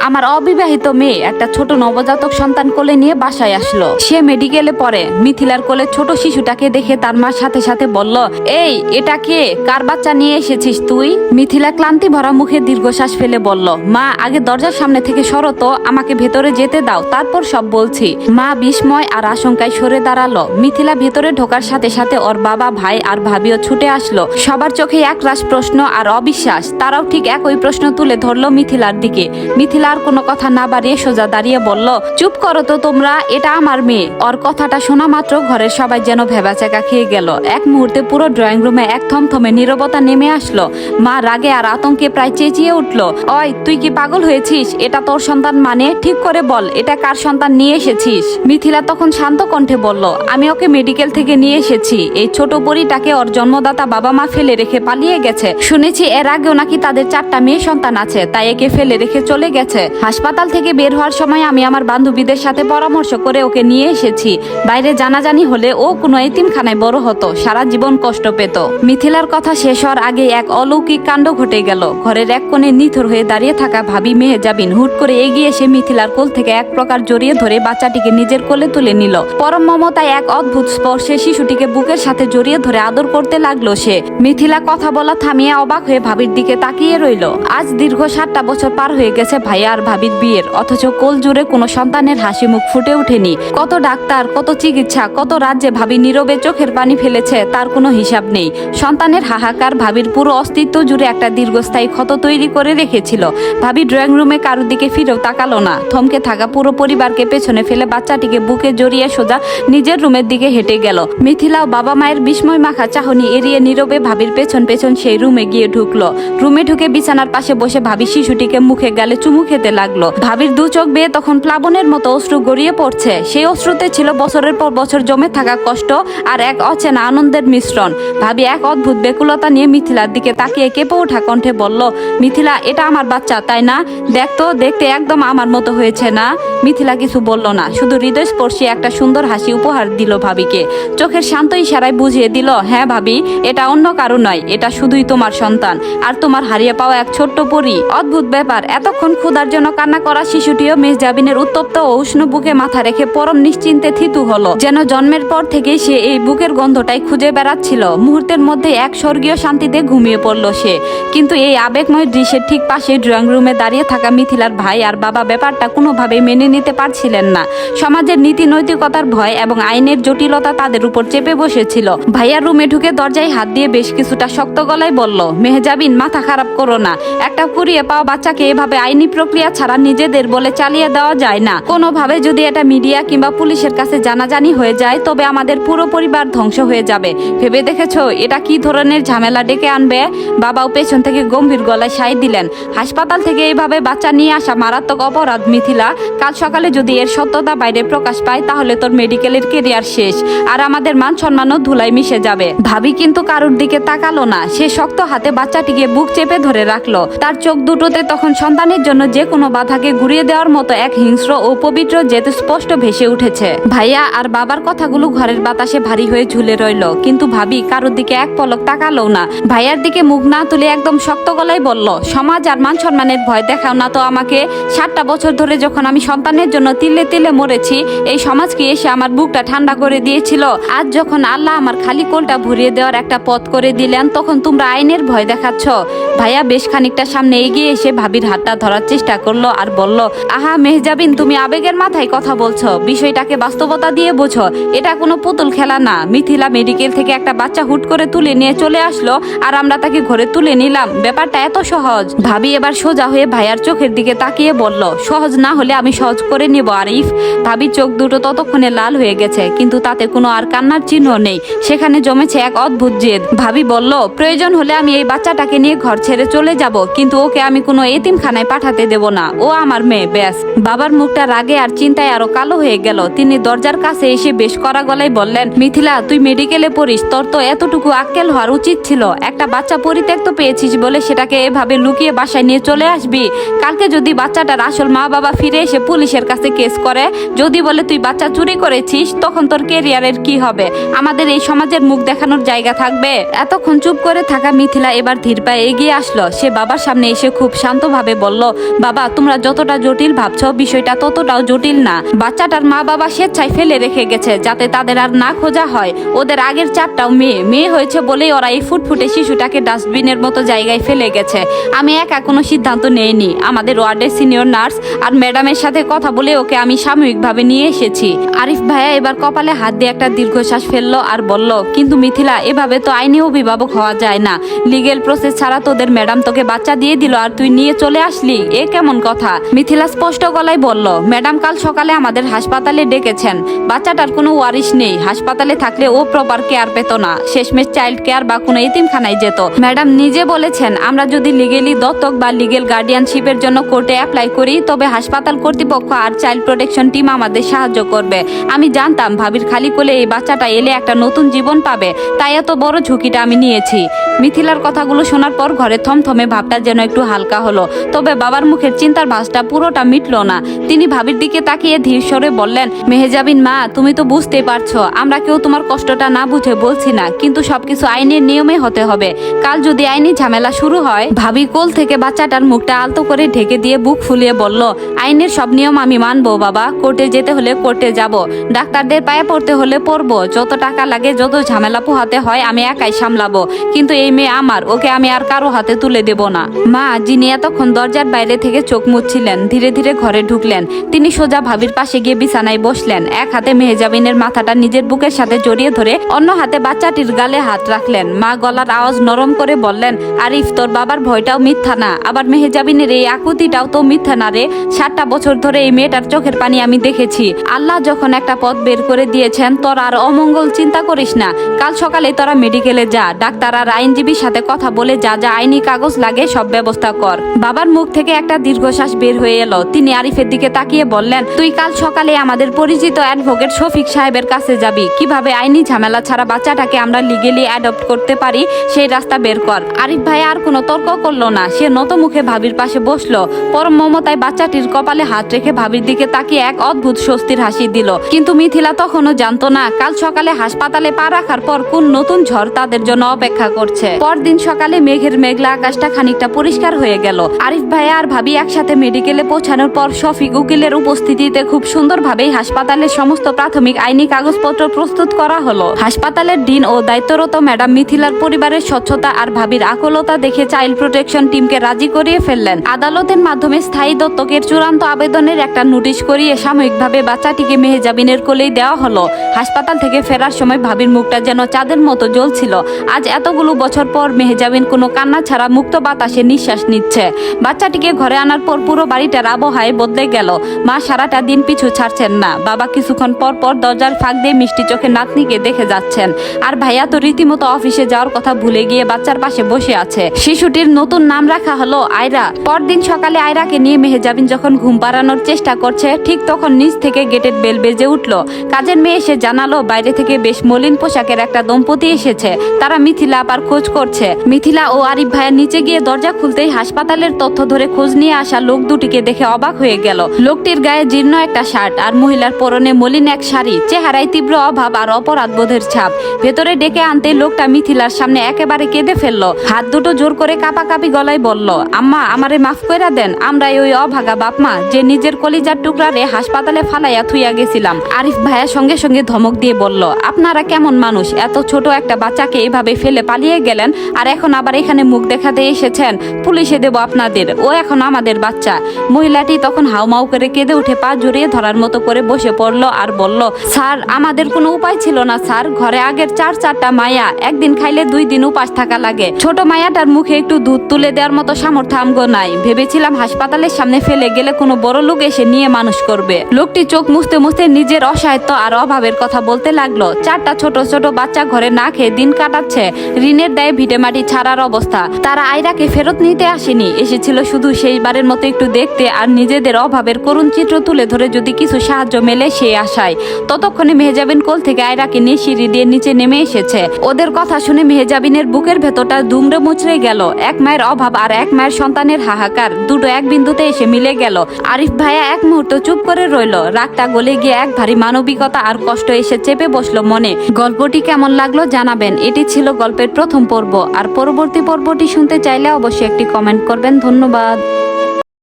আমার অবিবাহিত মেয়ে একটা ছোট নবজাতক সন্তান কোলে নিয়ে বাসায় আসলো। সে মেডিকেলে পড়ে। মিথিলার কোলে ছোট শিশুটাকে দেখে তার মার সাথে সাথে বলল, এই এটা কে, কার বাচ্চা নিয়ে এসেছিস তুই? মিথিলা ক্লান্তি ভরা মুখে দীর্ঘশ্বাস ফেলে বলল, মা আগে দরজার সামনে থেকে সরো তো, আমাকে ভেতরে যেতে দাও, তারপর সব বলছি। মা বিস্ময় আর আশঙ্কায় সরে দাঁড়ালো। মিথিলা ভেতরে ঢোকার সাথে সাথে ওর বাবা, ভাই আর ভাবিও ছুটে আসলো। সবার চোখে একরাশ প্রশ্ন আর অবিশ্বাস। তারাও ঠিক একই প্রশ্ন তুলে ধরলো মিথিলার দিকে। মিথিলা আর কোনো কথা না বাড়িয়ে সোজা দাঁড়িয়ে বলল, চুপ করো তো তোমরা, এটা আমার মেয়ে। ওর কথাটা শোনা মাত্র ঘরের সবাই যেন ভেবাচাকা খেয়ে গেল। এক মুহূর্তে পুরো ড্রয়িং রুমে এক থমথমে নীরবতা নেমে আসলো। মা রাগে আর আতঙ্কে প্রায় চেঁচিয়ে উঠল, ওই তুই কি পাগল হয়েছিস? এটা তোর সন্তান মানে? ঠিক করে বল, এটা কার সন্তান নিয়ে এসেছিস? মিথিলা তখন শান্ত কণ্ঠে বলল, আমি ওকে মেডিকেল থেকে নিয়ে এসেছি। এই ছোট পরীটাকে ওর জন্মদাতা বাবা মা ফেলে রেখে পালিয়ে গেছে। শুনেছি এর আগেও নাকি তাদের 4টা মেয়ে সন্তান আছে, তাই একে ফেলে রেখে চলে গেছে। হাসপাতাল থেকে বের হওয়ার সময় আমি আমার বান্ধবীদের সাথে পরামর্শ করে ওকে নিয়ে এসেছি। বাইরে জানাজানি হলে ও কোনো এতিমখানায় বড় হতো, সারা জীবন কষ্ট পেত। মিথিলার কথা শেষ হওয়ার আগে এক অলৌকিক কাণ্ড ঘটে গেল। ঘরের এক কোণে নিথর হয়ে দাঁড়িয়ে থাকা ভাবি মেহজাবিন হুট করে এগিয়ে এসে মিথিলার কোল থেকে এক প্রকার জড়িয়ে ধরে বাচ্চাটিকে নিজের কোলে তুলে নিল। পরম মমতায় এক অদ্ভুত স্পর্শে শিশুটিকে বুকের সাথে জড়িয়ে ধরে আদর করতে লাগলো সে। মিথিলা কথা বলা থামিয়ে অবাক হয়ে ভাবির দিকে তাকিয়ে রইল। আজ দীর্ঘ 7টা বছর পার হয়ে গেছে ভাইয়া আর ভাবির বিয়ের, অথচ কোল জুড়ে কোনো সন্তানের হাসি মুখ ফুটে ওঠেনি। কত ডাক্তার, কত চিকিৎসা, কত রাজ্যে ভাবি নীরবে চোখের পানি ফেলেছে, তার কোনো হিসাব নেই। সন্তানের হাহাকার ভাবির পুরো অস্তিত্ব জুড়ে একটা দীর্ঘস্থায়ী ক্ষত তৈরি করে রেখেছিল। ভাবি ড্রয়িং রুমে কারোর দিকে ফিরেও তাকালো না। থমকে থাকা পুরো পরিবারকে পেছনে ফেলে বাচ্চাটিকে বুকে জড়িয়ে সোজা নিজের রুমের দিকে হেঁটে গেল। মিথিলা ও বাবা মায়ের বিস্ময় মাখা চাহনি এড়িয়ে নীরবে ভাবির পেছন পেছন সেই রুমে গিয়ে ঢুকলো। রুমে ঢুকে বিছানার পাশে বসে ভাবি শিশুটিকে মুখে গালে চুমু খেতে লাগলো। ভাবির দু চোখ বেয়ে তখন প্লাবনের মতো অশ্রু গড়িয়ে পড়ছে। সেই অশ্রুতে ছিল বছরের পর বছর জমে থাকা কষ্ট আর এক অচেনা আনন্দের মিশ্রণ। ভাবি এক অদ্ভুত বেকুলতা নিয়ে মিথিলার দিকে তাকিয়ে কেঁপে ওঠা কণ্ঠে বলল, মিথিলা এটা আমার বাচ্চা তাই না? দেখ তো, দেখতে একদম আমার মতো হয়েছে না? মিথিলা কিছু বলল না, শুধু হৃদয়স্পর্শী একটা সুন্দর হাসি উপহার দিল ভাবিকে। চোখের শান্ত ইশারায় বুঝিয়ে দিল, হ্যাঁ ভাবি, এটা অন্য কারো নয়, এটা শুধুই তোমার সন্তান আর তোমার হারিয়ে পাওয়া এক ছোট্ট পরী। অদ্ভুত ব্যাপার, এতক্ষণ ক্ষুধার জন্য কান্না করা শিশুটিও মেহজাবিনের উত্তপ্ত ও উষ্ণ বুকে মাথা রেখে পরম নিশ্চিন্তে থিতু হলো, যেন জন্মের পর থেকে সে এই বুকের গন্ধটাই খুঁজে বেড়াচ্ছিল। মুহূর্তের মধ্যে এক স্বর্গীয় শান্তিতে ঘুমিয়ে পড়ল সে। কিন্তু এই আবেগময় দৃশ্যের ঠিক পাশে ড্রয়িং রুমে দাঁড়িয়ে থাকা মিথিলার ভাই আর বাবা ব্যাপারটা কোনোভাবেই মেনে নিতে পারছিলেন না। সমাজের নীতি নৈতিকতার ভয় এবং আইনের জটিলতা তাদের উপর চেপে বসেছিল। ভাইয়ার রুমে ঢুকে দরজায় হাত দিয়ে বেশ কিছুটা শক্ত গলায় বলল, মেহজাবিন মাথা খারাপ করো না, একটা কুড়িয়ে পাওয়া বাচ্চাকে এভাবে আইনি প্রক্রিয়া ছাড়া নিজেদের বলে চালিয়ে দেওয়া যায় না। কোনোভাবে যদি এটা মিডিয়া কিংবা পুলিশের কাছে জানাজানি হয়ে যায় তবে আমাদের পুরো পরিবার ধ্বংস হয়ে যাবে। ভেবে দেখেছো এটা কি ধরনের ঝামেলা ডেকে আনবে? বাবাও পেছন থেকে গম্ভীর গলায় সায় দিলেন, হাসপাতাল থেকে এইভাবে বাচ্চা নিয়ে আসা মারাত্মক অপরাধ মিথিলা। কাল সকালে যদি এর সত্যতা বাইরে প্রকাশ পায় তাহলে তোর মেডিকেলের কেরিয়ার শেষ আর আমাদের মান সম্মানও ধুলায় মিশে যাবে। ভাবি কিন্তু কারোর দিকে তাকালো না। সে শক্ত হাতে বাচ্চাটিকে বুক চেপে ধরে রাখলো। তার চোখ দুটোতে তখন সন্তানের জন্য যে কোনো বাধাকে ঘুরিয়ে দেওয়ার মতো এক হিংস্র ও পবিত্র জেদ স্পষ্ট ভেসে উঠেছে। ভাইয়া আর বাবার কথাগুলো ঘরের বাতাসে ভারী হয়ে ঝুলে রইল, কিন্তু ভাবি কারোর দিকে এক পলক তাকালো না। ভাইয়ার দিকে মুখ না তুলে একদম শক্ত গলায় বলল, সমাজ আর মান সম্মানের ভয় দেখাও না তো আমাকে। 7টা বছর ধরে যখন আমি সন্তানের জন্য তিলে তিলে মরেছি, এই সমাজ কি এসে আমার বুকটা ঠান্ডা করে দিয়েছিল? আজ যখন আল্লাহ আমার খালি কোলটা ভরিয়ে দেওয়ার একটা পথ করে দিলেন তখন তোমরা আইনের ভয় দেখাচ্ছ। ভাইয়া বেশ খানিকটা সামনে এগিয়ে এসে ভাবির হাতটা ধরার চেষ্টা করলো আর বলল, আহা মেহজাবিন, তুমি আবেগের মাথায় কথা বলছো, বিষয়টাকে বাস্তবতা দিয়ে বোঝো। এটা কোনো পুতুল খেলা না। মিথিলা মেডিকেল থেকে একটা বাচ্চা হুট করে তুলে নিয়ে চলে আসলো আর আমরা তাকে ঘরে তুলে নিলাম। ব্যাপারটা এত সহজ? ভাবি এবার সোজা হয়ে ভাইয়ার চোখের দিকে তাকিয়ে বলল, সহজ না হলে আমি সহজ করে নেব আরিফ। ভাবির চোখ দুটো ততক্ষণে লাল হয়ে গেছে, কিন্তু তাতে কোনো আর কান্নার চিহ্ন নেই। সেখানে জমেছে এক অদ্ভুত জেদ। ভাবি বলল, প্রয়োজন হলে আমি এই বাচ্চাটাকে নিয়ে ঘর ছেড়ে চলে যাব, কিন্তু ওকে আমি কোনো এতিমখানায় পাঠাতে দেব না। ও আমার মেয়ে, ব্যাস। বাবার মুখটা রাগে আর চিন্তায় আরো কালো হয়ে গেল। তিনি দরজার কাছে এসে বেশ কড়া গলায় বললেন, মিথিলা তুই মেডিকেলে পড়িস, তোর তো এতটুকু আক্কেল হওয়ার উচিত ছিল। একটা বাচ্চা পরিত্যক্ত পেয়েছিস বলে সেটাকে এভাবে লুকিয়ে বাসায় নিয়ে চলে আসবি? কালকে যদি বাচ্চাটার আসল মা বাবা ফিরে এসে পুলিশের কাছে কেস করে, যদি বলে তুই বাচ্চা চুরি করেছিস, তখন তোর কেরিয়ারের কি হবে? আমাদের এই সমাজের মুখ দেখানোর জায়গা থাকবে? এতক্ষণ চুপ করে থাকা মিথিলা এবার ধীর পায়ে এগিয়ে আসলো। সে বাবার সামনে এসে খুব শান্তভাবে বলল, বাবা তোমরা যতটা জটিল ভাবছো বিষয়টা ততটাও জটিল না। বাচ্চাটার মা বাবা স্বেচ্ছায় ফেলে রেখে গেছে যাতে তাদের আর না খোঁজা হয়। ওদের আগের 4টাও মেয়ে হয়েছে বলেই ওরা এই ফুটফুটে শিশুটাকে ডাস্টবিনের মতো জায়গায় ফেলে গেছে। আমি একা কোনো সিদ্ধান্ত নেইনি, আমাদের ওয়ার্ডের সিনিয়র নার্স আর ম্যাডামের সাথে কথা বলে ওকে আমি সাময়িকভাবে নিয়ে এসেছি। আরিফ ভাইয়া এবার কপালে হাত দিয়ে একটা দীর্ঘশ্বাস ফেললো আর বলল, কিন্তু মিথিলা এভাবে তো আইনি অভিভাবক হওয়া যায় না। লিগেল প্রসেস ছাড়া তোদের ম্যাডাম তোকে বাচ্চা দিয়ে দিল আর তুই নিয়ে চলে আসলি, এ কেমন কথা? মিথিলা স্পষ্ট গলায় বলল, ম্যাডাম কাল সকালে আমাদের হাসপাতালে ডেকেছেন। বাচ্চাটার কোনো ওয়ারিশ নেই, হাসপাতালে থাকলে ও প্রপার কেয়ার পেত না, শেষমেশ চাইল্ড কেয়ার বা কোনো এতিমখানায় যেত। ম্যাডাম নিজে বলেছেন আমরা যদি লিগেলি দত্তক বা লিগেল গার্ডিয়ানশিপের জন্য কোর্টে অ্যাপ্লাই করি তবে হাসপাতাল কর্তৃপক্ষ আর চাইল্ড প্রোটেকশন টিম আমাদের সাহায্য করবে। আমি জানতাম ভাবির খালি কোলে এই বাচ্চাটা এলে একটা নতুন জীবন পাবে, তাই এত বড় ঝুঁকিটা আমি নিয়েছি। মিথিলার কথাগুলো শোনার পর ঘরে থমথমে ভাবটা যেন একটু হালকা হলো, তবে বাবার মুখের চিন্তার ভাসটা পুরোটা মিটল না। তিনি ভাবির দিকে তাকিয়ে ধীর স্বরে বললেন, মেহেজাবিন মা তুমি তো বুঝতেই পারছো আমরা কেউ তোমার কষ্টটা না বুঝে বলছি না, কিন্তু সবকিছু আইনের নিয়মে হতে হবে। কাল যদি আইনি ঝামেলা শুরু হয়। ভাবি কোল থেকে বাচ্চাটার মুখটা আলতো করে ঢেকে দিয়ে বুক ফুলিয়ে বলল, আইনের সব নিয়ম আমি মানবো বাবা, কোর্টে যেতে হলে কোর্টে যাব, ডাক্তারদের পায়ে পড়তে হলে পড়বো, যত টাকা লাগে যত ঝামেলা পোহাতে হয় আমি একাই সামলাবো, কিন্তু এই মেয়ে আমার, ওকে আমি আর কারো হাতে তুলে দেব না। মা, যিনি এতক্ষণ দরজার বাইরে থেকে চোখ মুছছিলেন, ধীরে ধীরে ঘরে ঢুকলেন। তিনি সোজা ভাবির পাশে গিয়ে বিছানায় বসলেন। এক হাতে মেহেজাবিনের মাথাটা নিজের বুকের সাথে জড়িয়ে ধরে অন্য হাতে বাচ্চাটির গালে হাত রাখলেন। মা গলার আওয়াজ নরম করে বললেন, আরিফ তোর বাবার ভয়টাও মিথ্যা না, আবার মেহেজাবিনের এই আকুতিটাও তো মিথ্যা না রে। 7টা বছর ধরে এই মেয়েটার চোখের পানি আমি দেখেছি। আল্লাহ যখন একটা পথ বের করে দিয়েছেন তোর আর অমঙ্গল চিন্তা করিস না। কাল সকালে তোরা মেডিকেলে যা, ডাক্তার আর আইনজীবীর সাথে কথা বলে যা যা আইনি কাগজ লাগে সব ব্যবস্থা কর। বাবার মুখ থেকে একটা দীর্ঘশ্বাস বের হয়ে এলো। তিনি আরিফের দিকে তাকিয়ে বললেন, তুই কাল সকালে আমাদের পরিচিত অ্যাডভোকেট শফিক সাহেবের কাছে যাবি, কিভাবে আইনি ঝামেলা ছাড়া বাচ্চাটাকে আমরা লিগেলি অ্যাডপ্ট করতে পারি সেই রাস্তা বের কর। আরিফ ভাই আর কোনো তর্ক করলো না, সে নত মুখে ভাবির পাশে বসলো। পরম মমতায় বাচ্চাটির কপালে হাত রেখে ভাবির দিকে তাকিয়ে এক অদ্ভুত স্বস্তির হাসি দিল। কিন্তু মিথিলা তখনও জানতো না কাল সকালে হাসপাতালে পা রাখার পর কোন নতুন ঝড় তাদের জন্য অপেক্ষা করছে। পরদিন সকালে মেঘের মেঘলা আকাশটা খানিকটা পরিষ্কার হয়ে গেল। আরিফ ভাইয়া আর ভাবি একসাথে মেডিকেলে পৌঁছানোর পর শফিক উকিলের উপস্থিতিতে খুব সুন্দরভাবেই হাসপাতালের সমস্ত প্রাথমিক আইনি কাগজপত্র প্রস্তুত করা হলো। হাসপাতালের ডিন ও দায়িত্বরত ম্যাডাম মিথিলার পরিবারের স্বচ্ছতা আর ভাবির আকুলতা দেখে চাইল্ড প্রোটেকশন টিমকে রাজি করিয়ে ফেললেন। আদালতের মাধ্যমে স্থায়ী দত্তকের চূড়ান্ত আবেদনের একটা নোটিশ করিয়ে সাময়িকভাবে বাচ্চাটিকে মেহেজাবিনের কোলেই দেওয়া হলো। হাসপাতাল থেকে ফেরার সময় ভাবির মুখটা যেন চাঁদের মতো জ্বলছিল। আজ এতগুলো বছর পর মেহেজাবিন কোনো কান্না ছাড়া মুক্ত বাতাসে নিঃশ্বাস নিচ্ছে। বাচ্চাটিকে ঘরে আনার পর পুরো বাড়িটার আবহাওয়ায় বদলে গেল। মা সারাটা দিন পিছু ছাড়ছেন না, বাবা কিছুক্ষণ পর পর দরজার ফাঁক দিয়ে মিষ্টি চোখে নাতনিকে দেখে যাচ্ছেন। আর ভাইয়া তো রীতিমতো অফিসে যাওয়ার কথা ভুলে গিয়ে বাচ্চার পাশে বসে আছে। শিশুটির নতুন নাম রাখা হলো আয়রা। পরদিন সকালে আয়রাকে নিয়ে মেহেজাবিন যখন ঘুম পাড়ানোর চেষ্টা করছে, ঠিক তখন নিচ থেকে গেটের বেল বেজে উঠল। কাজের মেয়ে এসে জানালো বাইরে থেকে বেশ মলিন পোশাকের একটা দম্পতি এসেছে, তারা মিথিলা আবার খোঁজ করছে। মিথিলা ও আরিফ ভাইয়া নিচে গিয়ে দরজা খুলতেই হাসপাতালের তথ্য ধরে খোঁজ নিয়ে আসা লোক দুটিকে দেখে অবাক হয়ে গেল। লোকটির গায়ে জীর্ণ একটা শার্ট আর মহিলার পরনে মলিন এক শাড়ি, চেহারায় তীব্র অভাব আর অপরাধ বোধের ছাপ। ভেতরে ডেকে আনতে লোকটা মিথিলার সামনে একেবারে কেঁদে ফেললো। হাত দুটো জোর করে কাঁপাকাঁপি গলায় বলল, আম্মা আমারে মাফ কইরা দেন, আমরাই ওই অভাগা বাপমা যে নিজের কলিজার টুকরারে হাসপাতালে ফালাইয়া থুইয়া গেছিলাম। আরিফ ভাইয়া সঙ্গে সঙ্গে ধমক দিয়ে বলল, আপনারা কেমন মানুষ, এত ছোট একটা বাচ্চাকে এভাবে ফেলে পালিয়ে গেলেন, আর এখন আবার এখানে মুখ দেখাতে এসেছেন? পুলিশে দেব আপনাদের, ও এখন আমাদের বাচ্চা। মহিলাটি তখন হাউমাউ করে কেঁদে উঠে পা জড়িয়ে ধরার মতো করে বসে পড়ল আর বলল, স্যার আমাদের কোনো উপায় ছিল না স্যার, ঘরে আগের 4-4টা মায়া, একদিন খাইলে 2 দিন উপাস থাকা লাগে। ছোট মায়াটার মুখে একটু দুধ তুলে দেওয়ার মতো সামর্থ্য আমগো নাই, ভেবেছিলাম হাসপাতালের সামনে ফেলে গেলে কোনো বড় লোক এসে নিয়ে মানুষ করবে। লোকটি চোখ মুছতে মুছতে নিজের অসহায়ত্ব আর অভাবের কথা বলতে লাগলো। 4টা ছোট ছোট বাচ্চা ঘরে না খেয়ে দিন কাটাচ্ছে, ঋণের দায়ে ভিটেমাটি ছাড়ার অবস্থা। তারা আয়রাকে ফেরত নিতে আসেনি, এসেছিল শুধু শেষবারের মতো একটু দেখতে আর নিজেদের অভাবের করুণ চিত্র তুলে ধরে যদি কিছু সাহায্য মেলে সেই আশায়। ততক্ষণে মেহেজাবিন কোল থেকে আয়রাকে নিয়ে সিঁড়ি দিয়ে নিচে নেমে এসেছে। ওদের কথা শুনে মেহেজাবিনের বুকের ভেতরটা দুমড়ে মুচড়ে গেল। এক মায়ের অভাব আর এক মায়ের সন্তানের হাহাকার দুটো এক বিন্দুতে এসে মিলে গেল। আরিফ ভাইয়া এক মুহূর্ত চুপ করে রইল। রাগটা গলে গিয়ে এক ভারী মানবিকতা আর কষ্ট এসে চেপে বসলো মনে। গল্পটি কেমন লাগলো জানাবেন। এটি ছিল গল্পের প্রথম পর্ব। আর পরবর্তী পর্বটি শুনতে চাইলে অবশ্যই একটি কমেন্ট করবেন। ধন্যবাদ।